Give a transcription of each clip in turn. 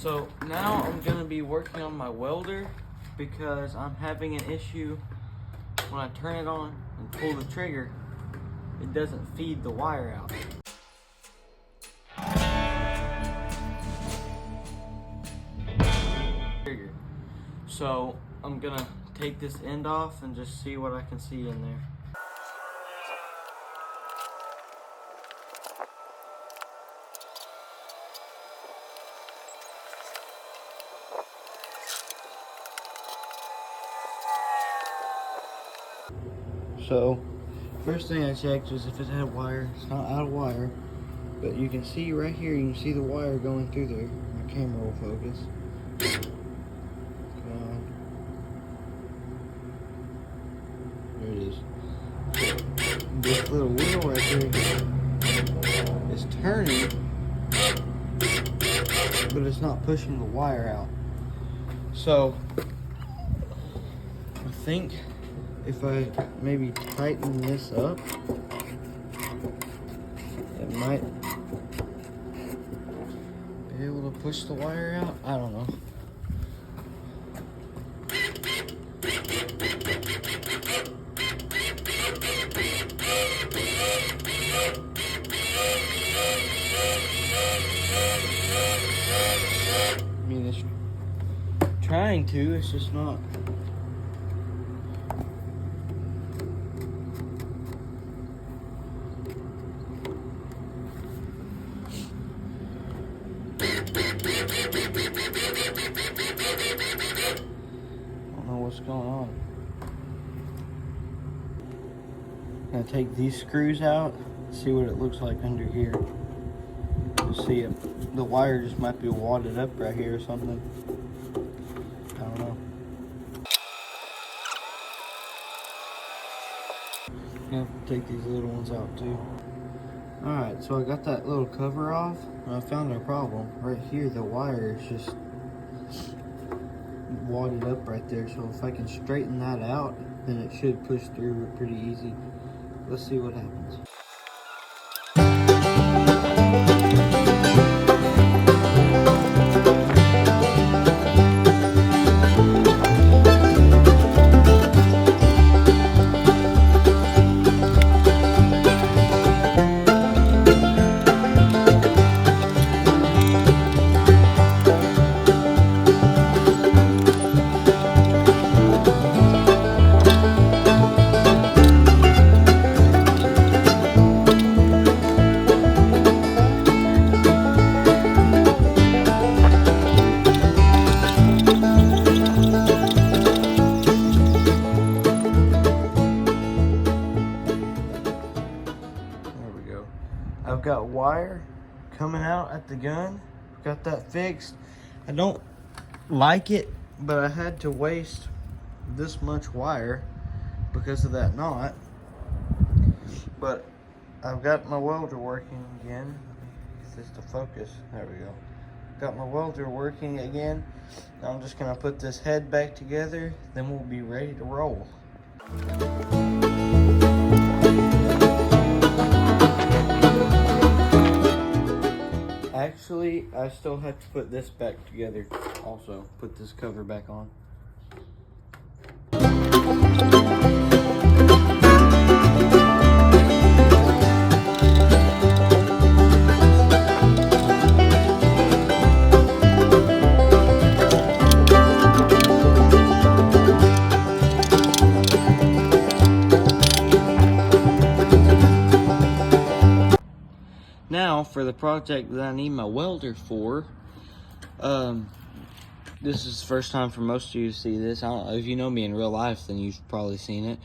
So now I'm gonna be working on my welder because I'm having an issue when I turn it on and pull the trigger, it doesn't feed the wire out. So I'm gonna take this end off and just see what I can see in there. So first thing I checked was if it had wire. It's not out of wire, but you can see right here, you can see the wire going through there. My camera will focus. There it is. This little wheel right here is turning, but it's not pushing the wire out. So I think if I maybe tighten this up, it might be able to push the wire out. I don't know. I mean, it's trying to, it's just not. I don't know what's going on. I'm gonna take these screws out, see what it looks like under here. To see if the wire just might be wadded up right here or something. I don't know. I'm gonna have to take these little ones out too. Alright, so I got that little cover off, and I found a problem. Right here, the wire is just wadded up right there, so if I can straighten that out, then it should push through pretty easy. Let's see what happens. I've got wire coming out at the gun. Got that fixed. I don't like it, but I had to waste this much wire because of that knot. But I've got my welder working again. Get this to focus. There we go. Got my welder working again. Now I'm just gonna put this head back together, then we'll be ready to roll. Actually, I still have to put this back together also. Put this cover back on. Now for the project that I need my welder for, this is the first time for most of you to see this. I don't know, if you know me in real life, then you've probably seen it.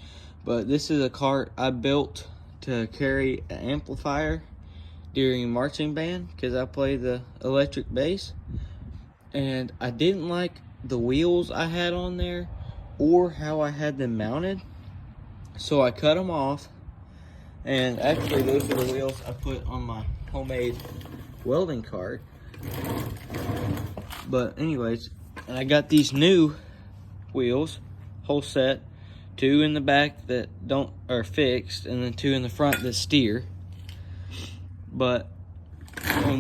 But this is a cart I built to carry an amplifier during marching band because I play the electric bass. And I didn't like the wheels I had on there or how I had them mounted. So I cut them off. And actually those are the wheels I put on my homemade welding cart. But anyways, and I got these new wheels, whole set, 2 in the back that are fixed, and then 2 in the front that steer. But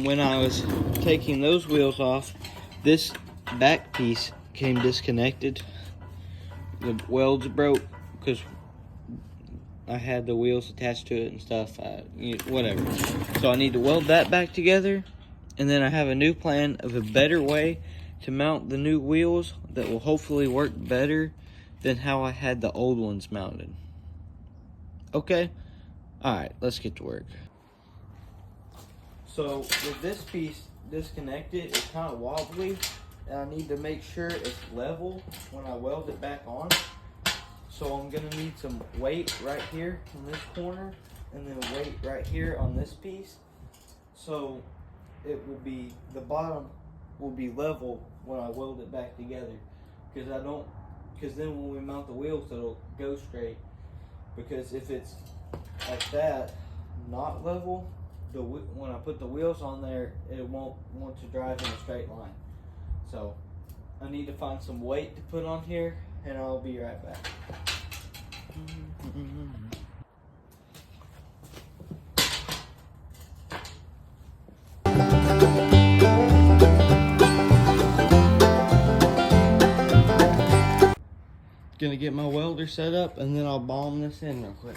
when I was taking those wheels off, This back piece came disconnected. The welds broke because I had the wheels attached to it and stuff, whatever. So I need to weld that back together, and then I have a new plan of a better way to mount the new wheels that will hopefully work better than how I had the old ones mounted. Okay? Alright, let's get to work. So with this piece disconnected, it's kind of wobbly, and I need to make sure it's level when I weld it back on. So I'm gonna need some weight right here in this corner, and then weight right here on this piece. So it will be, the bottom will be level when I weld it back together. Because then when we mount the wheels, it'll go straight. Because if it's like that, not level, when I put the wheels on there, it won't want to drive in a straight line. So I need to find some weight to put on here, and I'll be right back. Gonna get my welder set up, and then I'll bomb this in real quick.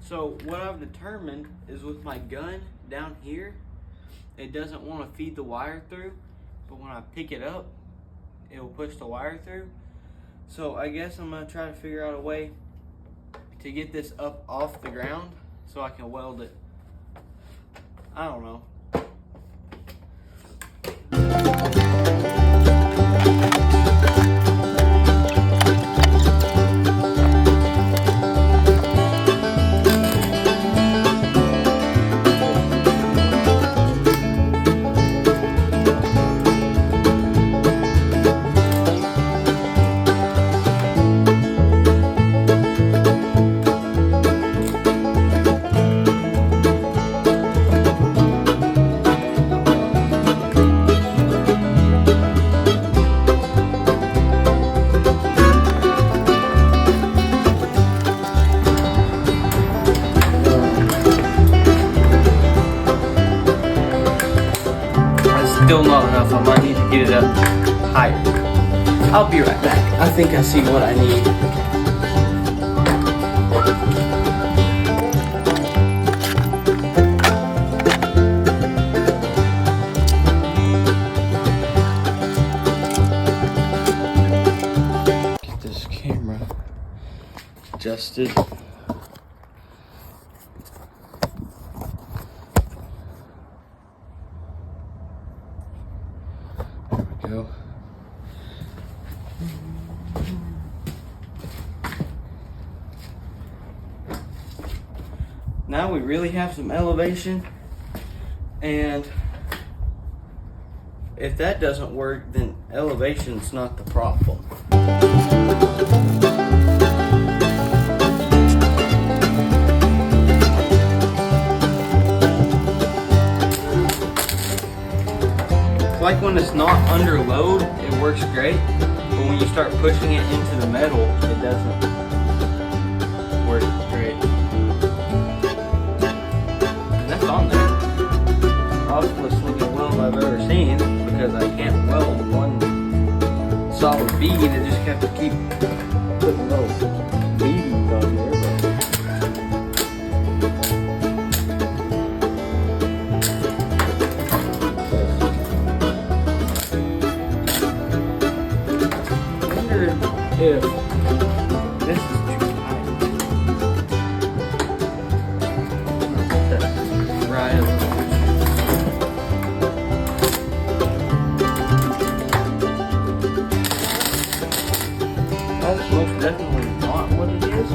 So what I've determined is with my gun down here, it doesn't want to feed the wire through, but when I pick it up, it will push the wire through. So I guess I'm going to try to figure out a way to get this up off the ground so I can weld it. I don't know. Still not enough. I might need to get it up higher. I'll be right back. I think I see what I need. Get this camera adjusted. Go. Now we really have some elevation, and if that doesn't work, then elevation's not the problem. Like when it's not under load, it works great, but when you start pushing it into the metal, it doesn't work great. And that's on there. Obviously looking weld I've ever seen, because I can't weld one solid bead. I just have to keep putting little beads on there. If this is too tight, that's right a little bit. That's most definitely not what it is.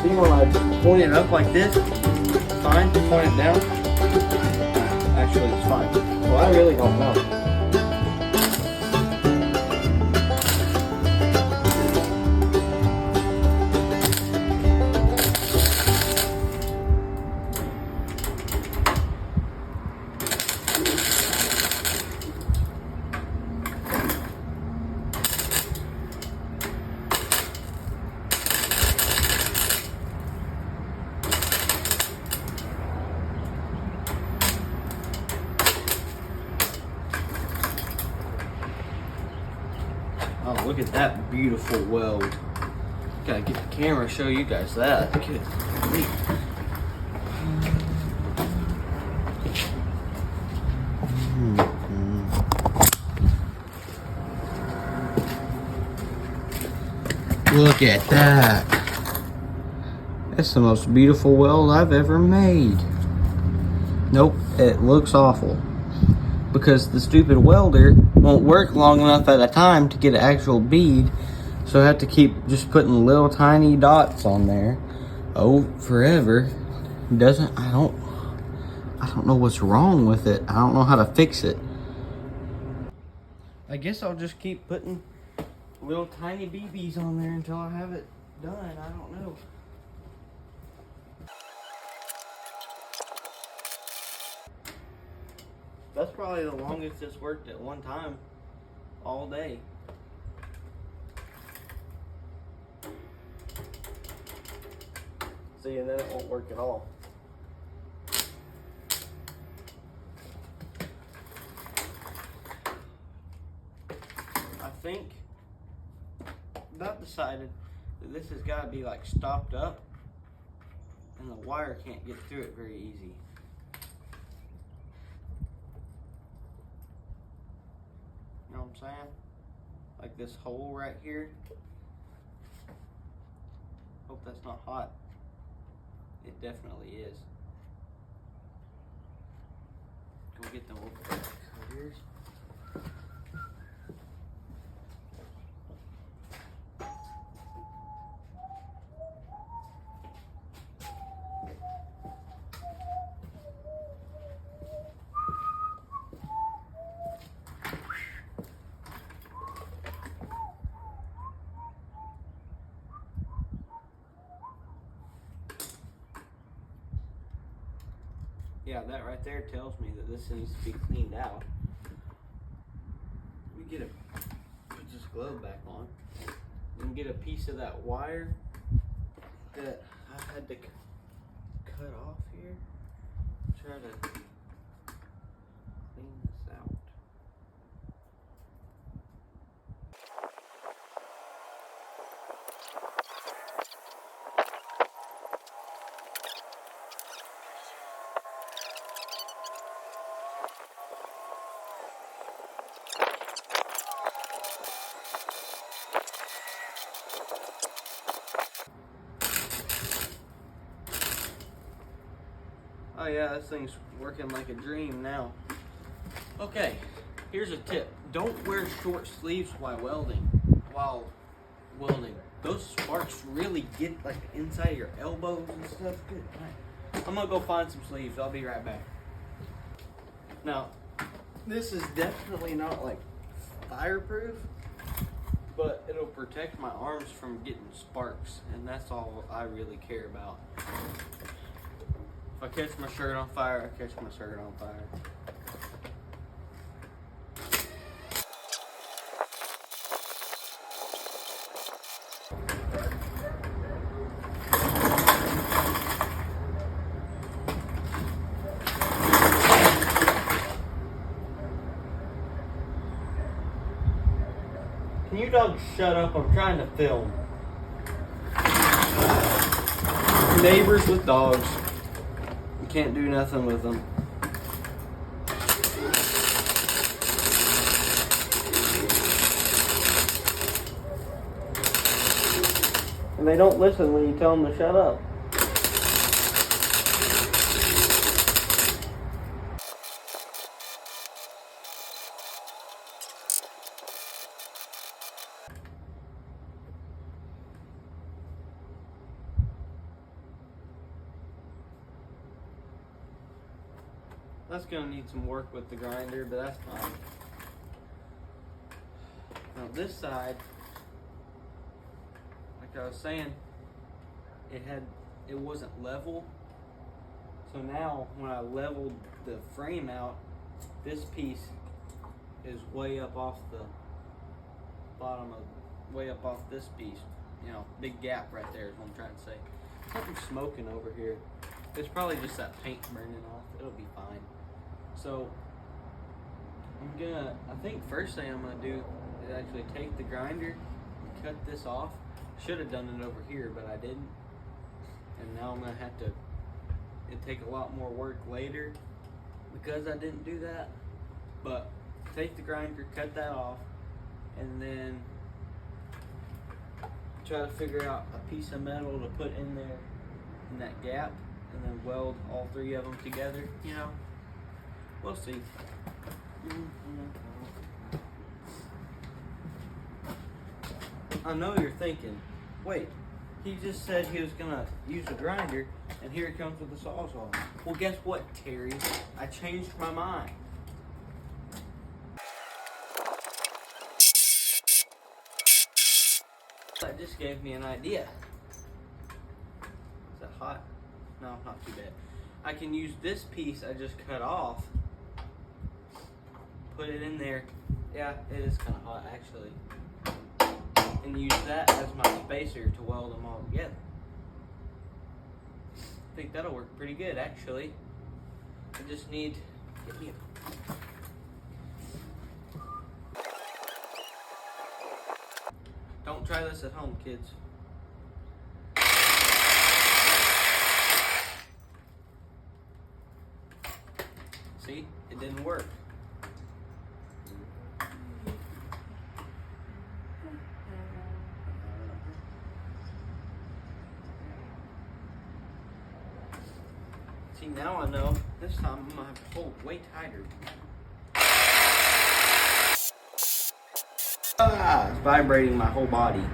See, when I point it up like this, fine. Point it down. Actually, it's fine. Well, I really don't know. Oh, look at that beautiful weld. Gotta get the camera, show you guys that. Good grief. Look at that. That's the most beautiful weld I've ever made. Nope, it looks awful. Because the stupid welder won't work long enough at a time to get an actual bead. So I have to keep just putting little tiny dots on there. Oh, forever. I don't know what's wrong with it. I don't know how to fix it. I guess I'll just keep putting little tiny BBs on there until I have it done. I don't know. That's probably the longest it's worked at one time, all day. See, and then it won't work at all. I think I've decided that this has got to be like stopped up, and the wire can't get through it very easy. You know what I'm saying? Like this hole right here. Hope that's not hot. It definitely is. Go get them clears. Yeah, that right there tells me that this needs to be cleaned out. Let me put this glove back on and get a piece of that wire that I had to cut off here. Try to clean this out. Oh yeah, this thing's working like a dream now. Okay, here's a tip. Don't wear short sleeves while welding. Those sparks really get like the inside of your elbows and stuff. Good. All right. I'm gonna go find some sleeves. I'll be right back. Now, this is definitely not like fireproof, but it'll protect my arms from getting sparks, and that's all I really care about. If I catch my shirt on fire, I catch my shirt on fire. Can you dogs shut up? I'm trying to film. Neighbors with dogs. You can't do nothing with them. And they don't listen when you tell them to shut up. That's gonna need some work with the grinder, but that's fine. Now this side, like I was saying, it wasn't level. So now when I leveled the frame out, this piece is way up off the bottom of, way up off this piece. You know, big gap right there is what I'm trying to say. Something's smoking over here. It's probably just that paint burning off. It'll be fine. So I think first thing I'm gonna do is actually take the grinder and cut this off. Should have done it over here, but I didn't. And now I'm gonna have to, it'd take a lot more work later because I didn't do that. But take the grinder, cut that off, and then try to figure out a piece of metal to put in there in that gap, and then weld all three of them together, you know. We'll see. I know you're thinking, wait, he just said he was gonna use a grinder, and here it comes with the Sawzall. Well, guess what, Terry? I changed my mind. That just gave me an idea. Is that hot? No, not too bad. I can use this piece I just cut off, put it in there. Yeah, it is kind of hot actually. And use that as my spacer to weld them all together. I think that'll work pretty good actually. I just need, get me a, don't try this at home, kids. See, it didn't work. See, now I know. This time I'm gonna have to hold way tighter. Ah, it's vibrating my whole body.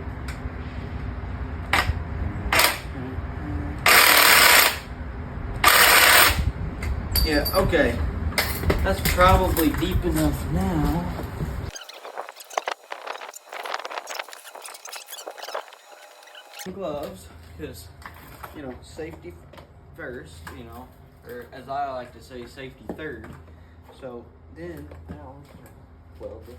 Yeah, okay. That's probably deep enough now. Gloves, because, you know, safety first, you know, or as I like to say, safety third. So then, now I'm gonna weld it.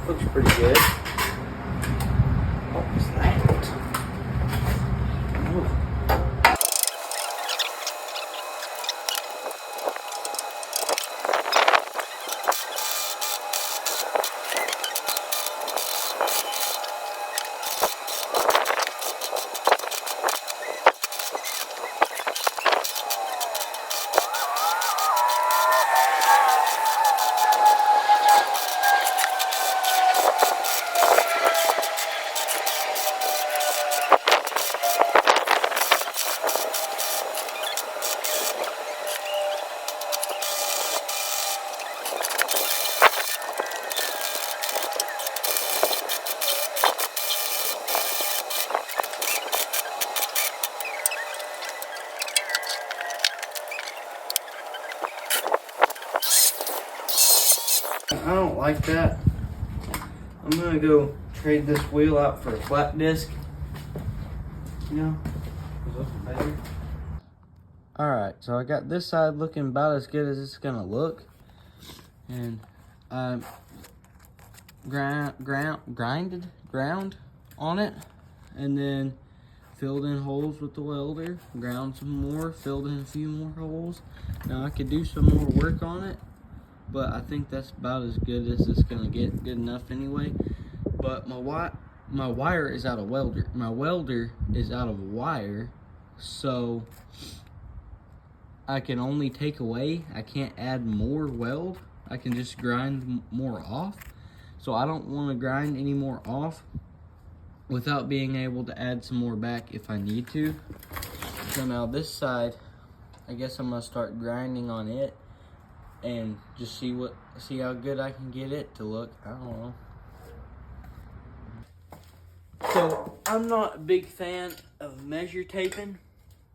Looks pretty good. What was that? Oh. I don't like that. I'm gonna go trade this wheel out for a flat disc. You know, better. Alright, so I got this side looking about as good as it's gonna look. And I ground on it, and then filled in holes with the welder, ground some more, filled in a few more holes. Now I could do some more work on it, but I think that's about as good as it's gonna get, good enough anyway. But my wire is out of welder. My welder is out of wire, so I can only take away, I can't add more weld. I can just grind more off. So I don't want to grind any more off without being able to add some more back if I need to. So now this side, I guess I'm gonna start grinding on it and just see how good I can get it to look. I don't know. So I'm not a big fan of measure taping,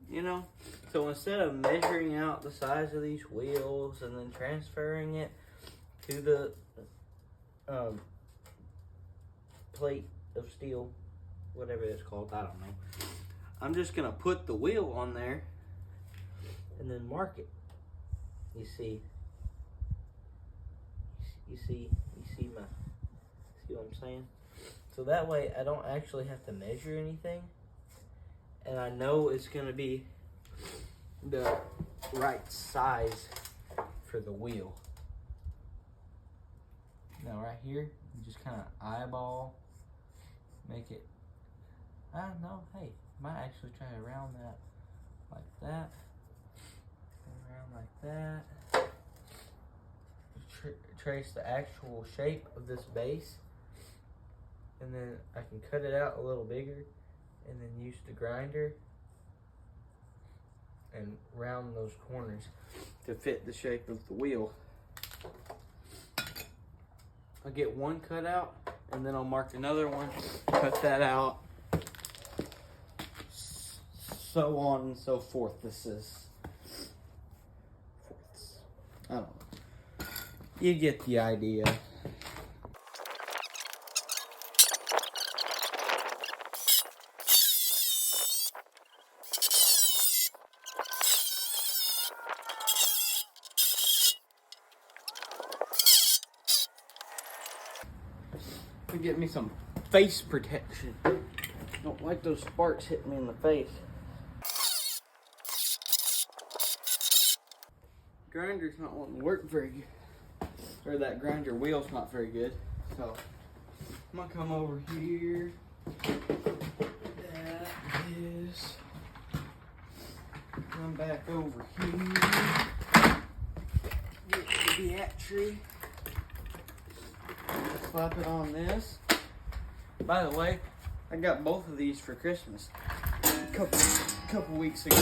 you know. So instead of measuring out the size of these wheels and then transferring it to the plate of steel, whatever it's called, I don't know. I'm just gonna put the wheel on there and then mark it. You see what I'm saying? So that way I don't actually have to measure anything, and I know it's gonna be the right size for the wheel. Now right here, you just kind of eyeball, make it, I don't know, hey, might actually try to round that like that, and around like that. Trace the actual shape of this base, and then I can cut it out a little bigger, and then use the grinder and round those corners to fit the shape of the wheel. I'll get one cut out, and then I'll mark another one, cut that out, so on and so forth. This is fourths. I don't know. You get the idea. Get me some face protection. Don't like those sparks hitting me in the face. Grinder's not wanting to work very good. Or that grinder wheel's not very good. So I'm gonna come over here. That is. Come back over here. Get the battery. Slap it on this. By the way, I got both of these for Christmas a couple weeks ago.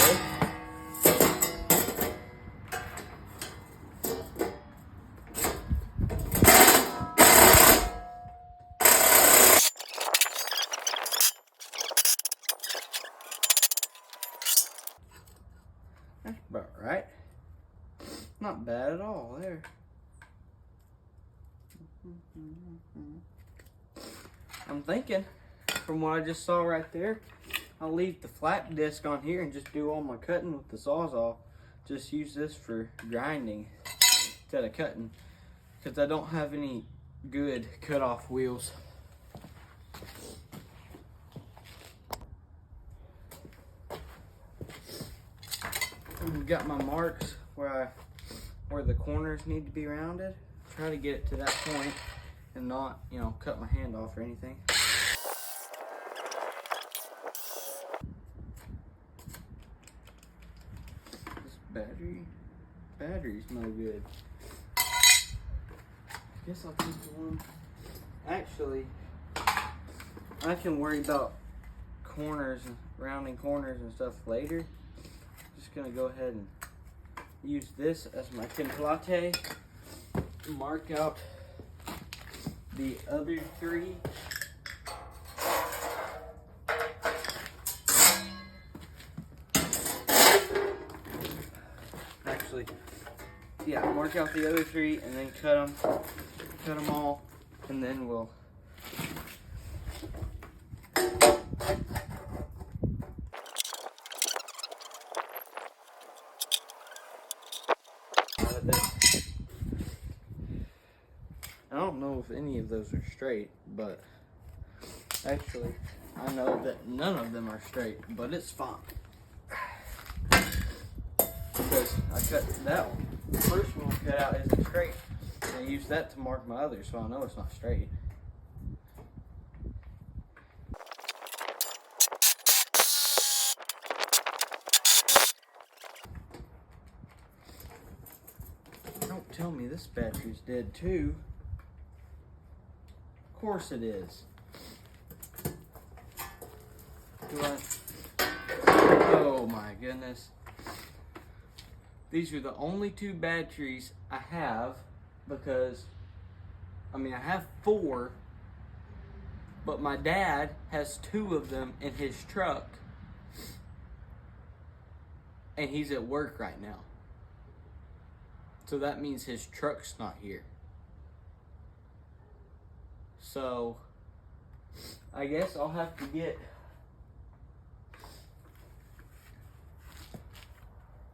That's about right. Not bad at all there. I'm thinking, from what I just saw right there, I'll leave the flat disc on here and just do all my cutting with the Sawzall. Just use this for grinding instead of cutting, because I don't have any good cut-off wheels. I've got my marks where the corners need to be rounded. Try to get it to that point and not, you know, cut my hand off or anything. This battery's no good. Guess I'll take the one. Actually, I can worry about corners and rounding corners and stuff later. Just gonna go ahead and use this as my template. Mark out the other three. Actually, yeah, mark out the other three and then cut them all, and then we'll out of this. I don't know if any of those are straight, but actually, I know that none of them are straight, but it's fine. Because I cut that one. The first one I cut out isn't straight. And I used that to mark my other, so I know it's not straight. Don't tell me this battery's dead too. Of course it is. Oh my goodness. These are the only two batteries I have, because, I mean, I have 4, but my dad has 2 of them in his truck, and he's at work right now. So that means his truck's not here. So I guess I'll have to get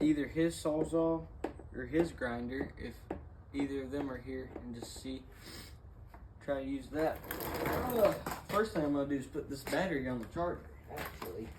either his Sawzall or his grinder, if either of them are here, and just try to use that. First thing I'm gonna do is put this battery on the charger, actually.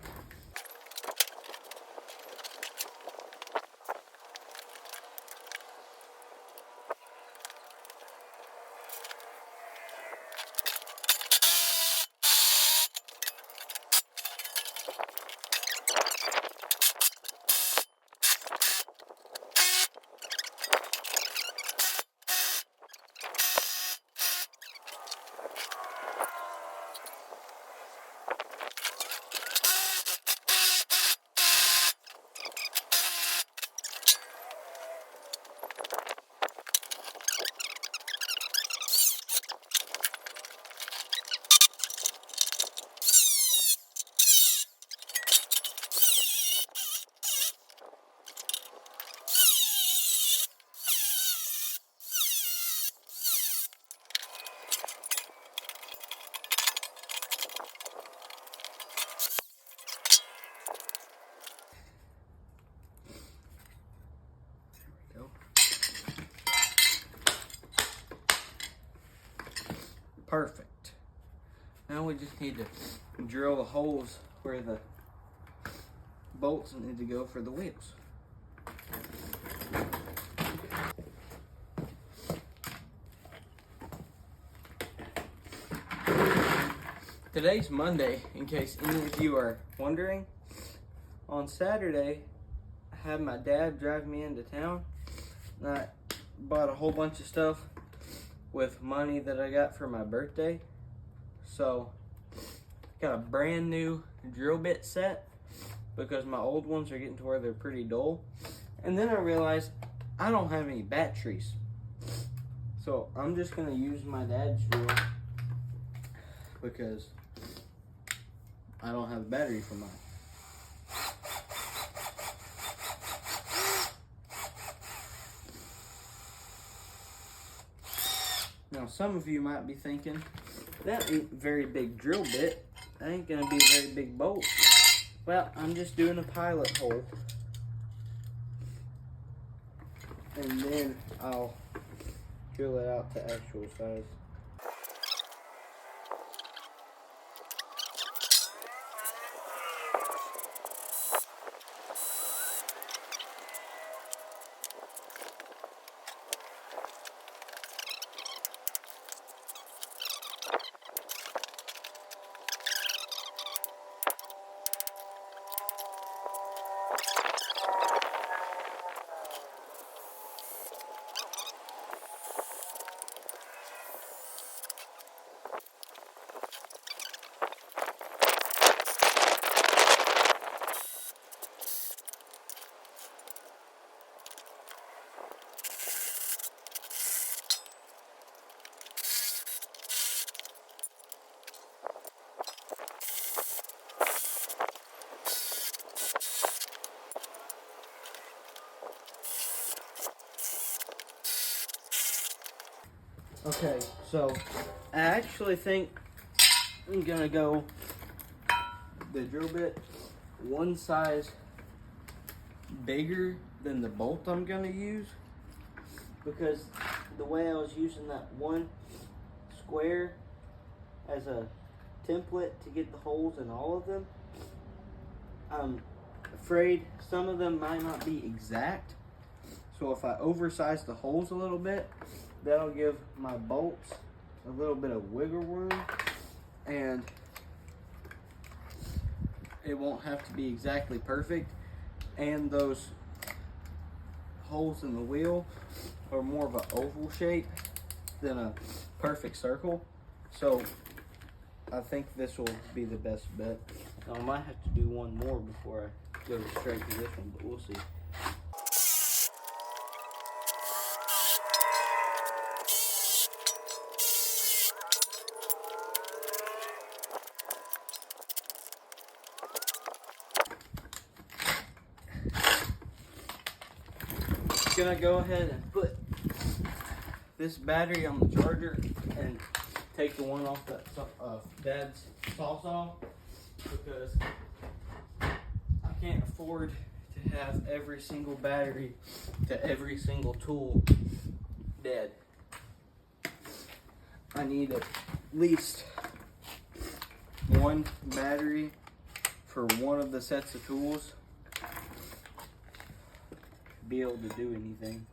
just need to drill the holes where the bolts need to go for the wheels. Today's Monday, in case any of you are wondering. On Saturday, I had my dad drive me into town, and I bought a whole bunch of stuff with money that I got for my birthday. So, got a brand new drill bit set because my old ones are getting to where they're pretty dull. And then I realized I don't have any batteries. So, I'm just going to use my dad's drill because I don't have a battery for mine. Now, some of you might be thinking, that ain't a very big drill bit. That ain't gonna be a very big bolt. Well, I'm just doing a pilot hole. And then I'll drill it out to actual size. Okay, so I actually think I'm gonna go the drill bit one size bigger than the bolt I'm gonna use, because the way I was using that one square as a template to get the holes in all of them, I'm afraid some of them might not be exact. So if I oversize the holes a little bit, that'll give my bolts a little bit of wiggle room, and it won't have to be exactly perfect. And those holes in the wheel are more of an oval shape than a perfect circle. So I think this will be the best bet. Now, I might have to do one more before I go straight to this one, but we'll see. Gonna go ahead and put this battery on the charger and take the one off that Dad's saw because I can't afford to have every single battery to every single tool dead. I need at least one battery for one of the sets of tools be able to do anything.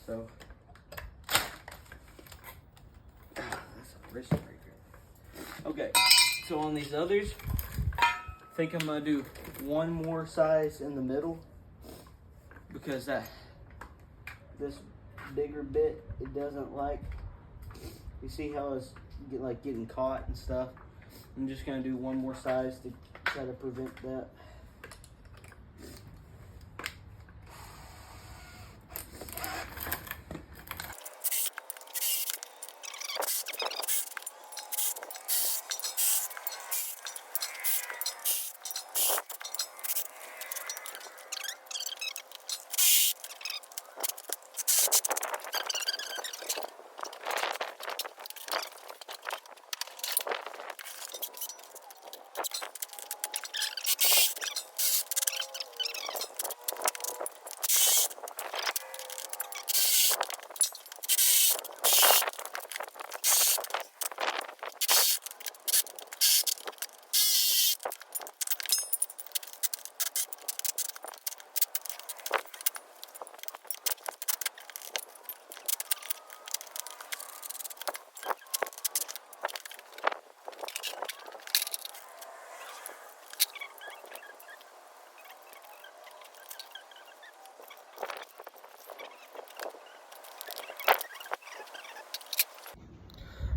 So that's a wrist breaker. Okay, so on these others, I think I'm gonna do one more size in the middle because this bigger bit, it doesn't like, you see how it's getting caught and stuff. I'm just gonna do one more size to try to prevent that.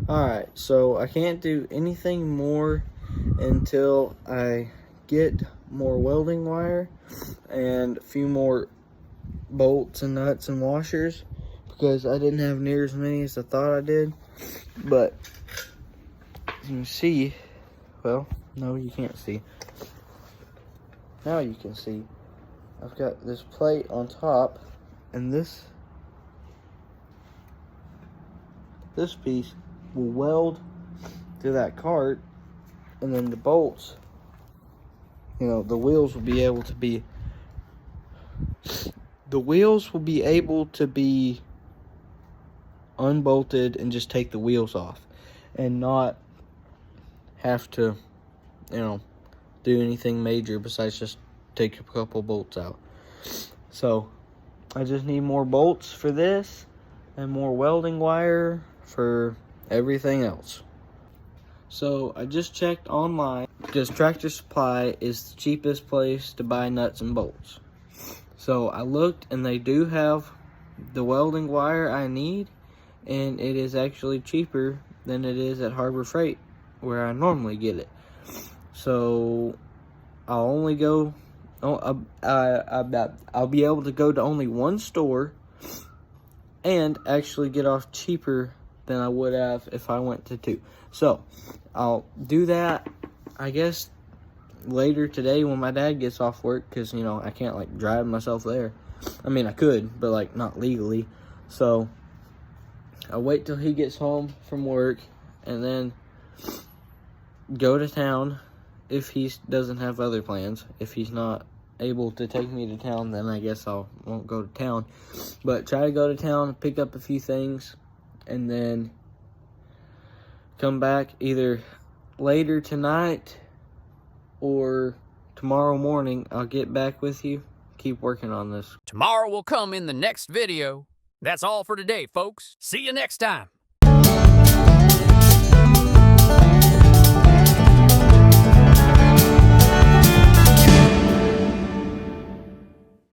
Alright, so I can't do anything more until I get more welding wire and a few more bolts and nuts and washers, because I didn't have near as many as I thought I did. But as you can see, well, no, you can't see. Now you can see. I've got this plate on top, and this piece will weld to that cart, and then the bolts, you know, the wheels will be able to be unbolted and just take the wheels off and not have to, you know, do anything major besides just take a couple bolts out. So I just need more bolts for this and more welding wire for everything else. So I just checked online because Tractor Supply is the cheapest place to buy nuts and bolts. So I looked, and they do have the welding wire I need, and it is actually cheaper than it is at Harbor Freight, where I normally get it. So I'll only go, I'll be able to go to only one store and actually get off cheaper than I would have if I went to two. So I'll do that, I guess, later today when my dad gets off work, because, you know, I can't, like, drive myself there. I mean, I could, but, like, not legally. So I'll wait till he gets home from work and then go to town if he doesn't have other plans. If he's not able to take me to town, then I guess I won't go to town. But try to go to town, pick up a few things, and then come back either later tonight or tomorrow morning. I'll get back with you, keep working on this. Tomorrow will come in the next video. That's all for today, folks. See you next time.